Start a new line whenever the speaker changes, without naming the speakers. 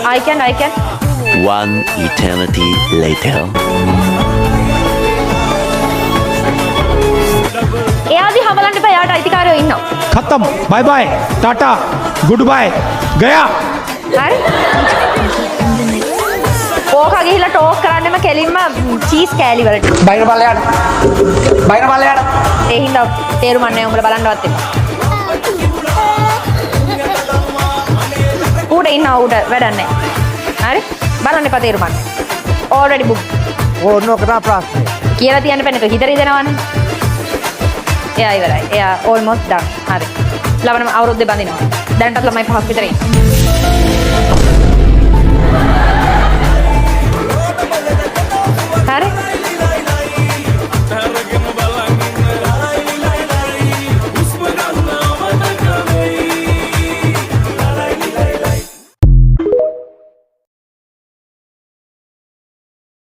I can.
One eternity later.
එයා දිහා බලන්න එපා. එයාට අයිතිකාරයෝ ඉන්නවා.
खत्म बाय बाय टाटा गुड बाय गया
හරි? ඕක ගිහිල්ලා ටෝක් කරන්නෙම කෙලින්ම චීස් කෑලි වලට.
බයින පල්ලයට.
ඒ හින්දා තේරුම් ගන්න උඹලා බලන්නවත් එපා. ඌට ඉන්නවා ඌට වැඩක් නැහැ. හරි? බලන්න එපා තේරුම් ගන්න. already book.
ඕන්න ඔක තමයි ප්‍රශ්නේ.
කියලා තියන්න බෑ නේද? හිතරි දෙනවනේ. එයා ඉවරයි. එයා almost done. හරි. ලබනම අවුරුද්දේ බඳිනවා. දැනටත් ළමයි 5ක් විතර ඉන්නවා.